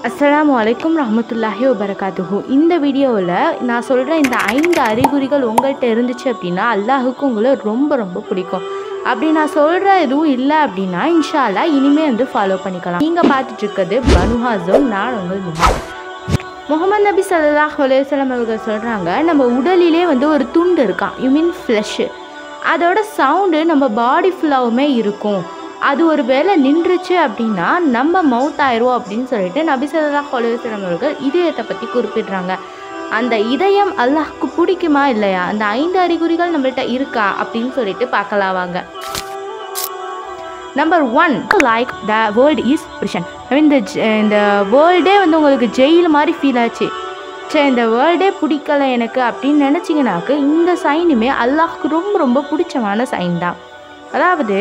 அஸ்ஸலாமு அலைக்கும் ரஹ்மத்துல்லாஹி வபரகாத்துஹு. இந்த வீடியோவில் நான் சொல்கிற இந்த 5 அறிகுறிகள் உங்கள்கிட்ட இருந்துச்சு அப்படின்னா அல்லாஹுக்கு உங்களை ரொம்ப ரொம்ப பிடிக்கும். அப்படி நான் சொல்கிற எதுவும் இல்லை அப்படின்னா இன்ஷா அல்லாஹ் இனிமேல் ஃபாலோ பண்ணிக்கலாம். நீங்கள் பார்த்துட்டு இருக்கிறது பனு ஹாஸம். நான் உங்கள் முகமது நபி ஸல்லல்லாஹு அலைஹி வஸல்லம் அவர்கள் சொல்கிறாங்க, நம்ம உடலிலே ஒரு துண்டு இருக்கான், யூ மீன் ஃப்ளஷ்ஷு. அதோட சவுண்டு நம்ம பாடி ஃபுல்லாகவுமே இருக்கும். அது ஒரு வேளை நின்றுச்சு அப்படின்னா நம்ம மவுத் ஆயிடுவோம் அப்படின்னு சொல்லிட்டு நபி ஸல்லல்லாஹு அலைஹி வஸல்லம் அவர்கள் இதயத்தை பற்றி குறிப்பிடுறாங்க. அந்த இதயம் அல்லாஹ்க்கு பிடிக்குமா இல்லையா, அந்த 5 அறிகுறிகள் நம்மள்கிட்ட இருக்கா அப்படின்னு சொல்லிட்டு பார்க்கலாம் வாங்க. Number 1, like the world is prison. I mean இந்த வேர்ல்டே உங்களுக்கு ஜெயில் மாதிரி ஃபீல் ஆச்சு. சரி, இந்த வேர்ல்டே பிடிக்கலை எனக்கு அப்படின்னு நினச்சிங்கனாக்கு இந்த சைனுமே அல்லாஹ்க்கு ரொம்ப ரொம்ப பிடிச்சமான சைன் தான். அதாவது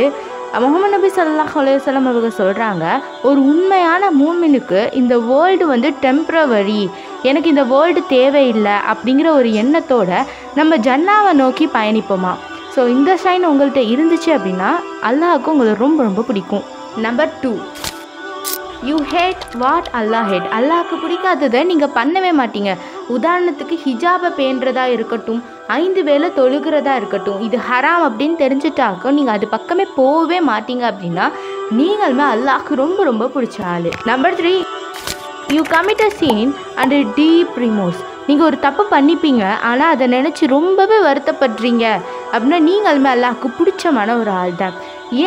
முகமது நபி ஸல்லல்லாஹு அலைஹி வஸல்லம் அவர்கள் சொல்கிறாங்க, ஒரு உண்மையான மூமினுக்கு இந்த வேர்ல்டு டெம்ப்ரவரி, எனக்கு இந்த வேர்ல்டு தேவையில்லை அப்படிங்கிற ஒரு எண்ணத்தோடு நம்ம ஜன்னாவை நோக்கி பயணிப்போமா. ஸோ இந்த சைன் உங்கள்கிட்ட இருந்துச்சு அப்படின்னா அல்லாஹ்க்கு உங்களை ரொம்ப ரொம்ப பிடிக்கும். Number 2, you hate what Allah hate. அல்லாஹ்க்கு பிடிக்காததை நீங்கள் பண்ணவே மாட்டீங்க. உதாரணத்துக்கு ஹிஜாபை பேணுறதா இருக்கட்டும், 5 வேளை தொழுகிறதா இருக்கட்டும், இது ஹராம் அப்படின்னு தெரிஞ்சுட்டாக்கும் நீங்கள் அது பக்கமே போகவே மாட்டீங்க அப்படின்னா நீங்களுமே அல்லாஹ்க்கு ரொம்ப ரொம்ப பிடிச்ச ஆள். Number 3, you commit a sin and deep remorse. நீங்கள் ஒரு தப்பு பண்ணிப்பீங்க ஆனால் அதை நினச்சி ரொம்பவே வருத்தப்படுறீங்க அப்படின்னா நீங்களுமே அல்லாஹ்க்கு பிடிச்சமான ஒரு ஆள் தான்.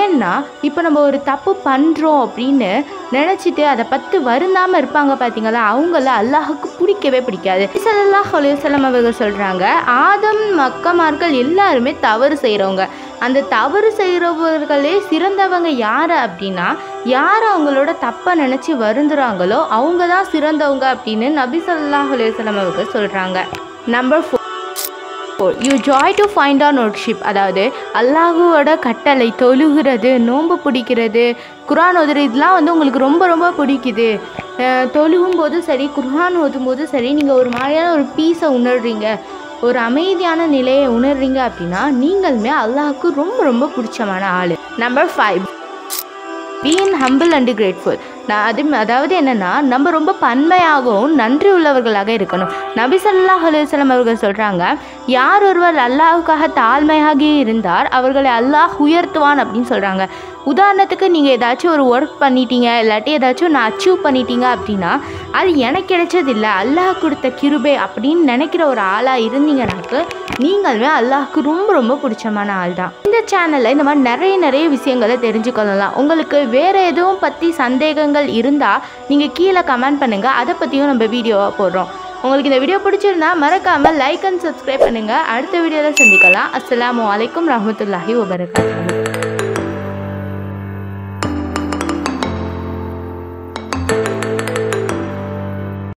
ஏன்னா இப்போ நம்ம ஒரு தப்பு பண்ணுறோம் அப்படின்னு நினச்சிட்டு அதை பற்றி வருந்தாமல் இருப்பாங்க பார்த்தீங்களா, அவங்கள அல்லாஹுக்கு பிடிக்கவே பிடிக்காது. ஸல்லல்லாஹு அலைஹி வஸல்லம் அவர்கள் சொல்கிறாங்க, ஆதம் மக்கமார்கள் எல்லாருமே தவறு செய்கிறவங்க. அந்த தவறு செய்கிறவர்களே சிறந்தவங்க யார் அப்படின்னா யார் அவங்களோட தப்பை நினச்சி வருந்துறாங்களோ அவங்க தான் சிறந்தவங்க அப்படின்னு நபி ஸல்லல்லாஹு அலைஹி வஸல்லம் அவர்கள் சொல்கிறாங்க. Number 4, you Joy to find on worship. அதாவது அல்லாஹுவோட கட்டளை, தொழுகிறது, நோன்பு பிடிக்கிறது, குர்ஆன் ஓதுறது, இதெல்லாம் உங்களுக்கு ரொம்ப ரொம்ப பிடிக்குது. தொழுகும் போது சரி, குர்ஆன் ஓதும் போது சரி, நீங்கள் ஒரு மாதிரியான ஒரு பீஸை உணர்றீங்க, ஒரு அமைதியான நிலையை உணர்றீங்க அப்படின்னா நீங்களுமே அல்லாஹுக்கு ரொம்ப ரொம்ப பிடிச்சமான ஆள். Number 5, been humble and grateful. அதாவது என்னென்னா நம்ம ரொம்ப பன்மையாகவும் நன்றி உள்ளவர்களாக இருக்கணும். நபி ஸல்லல்லாஹு அலைஹி வஸல்லம் அவர்கள் சொல்கிறாங்க, யார் ஒருவர் அல்லாஹுக்காக தாழ்மையாகி இருந்தார் அவர்களை அல்லாஹ் உயர்த்துவான் அப்படின்னு சொல்கிறாங்க. உதாரணத்துக்கு நீங்கள் ஏதாச்சும் ஒரு ஒர்க் பண்ணிட்டீங்க, இல்லாட்டி ஏதாச்சும் ஒன்று அச்சீவ் பண்ணிட்டீங்க அப்படின்னா அது எனக்கு கிடைச்சதில்லை, அல்லாஹ் கொடுத்த கிருபை அப்படின்னு நினைக்கிற ஒரு ஆளாக இருந்தீங்கன்னாக்கு நீங்களுமே அல்லாஹ்க்கு ரொம்ப ரொம்ப பிடிச்சமான ஆள் தான். இந்த சேனலில் இந்த மாதிரி நிறைய விஷயங்களை தெரிஞ்சுக்கொள்ளலாம். உங்களுக்கு வேறு எதுவும் பற்றி சந்தேகங்கள் இருந்தால் நீங்கள் கீழே கமெண்ட் பண்ணுங்கள், அதை பற்றியும் நம்ம வீடியோவாக போடுறோம். உங்களுக்கு இந்த வீடியோ பிடிச்சிருந்தா மறக்காமல் லைக் அண்ட் சப்ஸ்கிரைப் பண்ணுங்கள். அடுத்த வீடியோவில் சந்திக்கலாம். அஸ்ஸலாமு அலைக்கும் ரஹ்மத்துல்லாஹி வபரகாத்துஹு.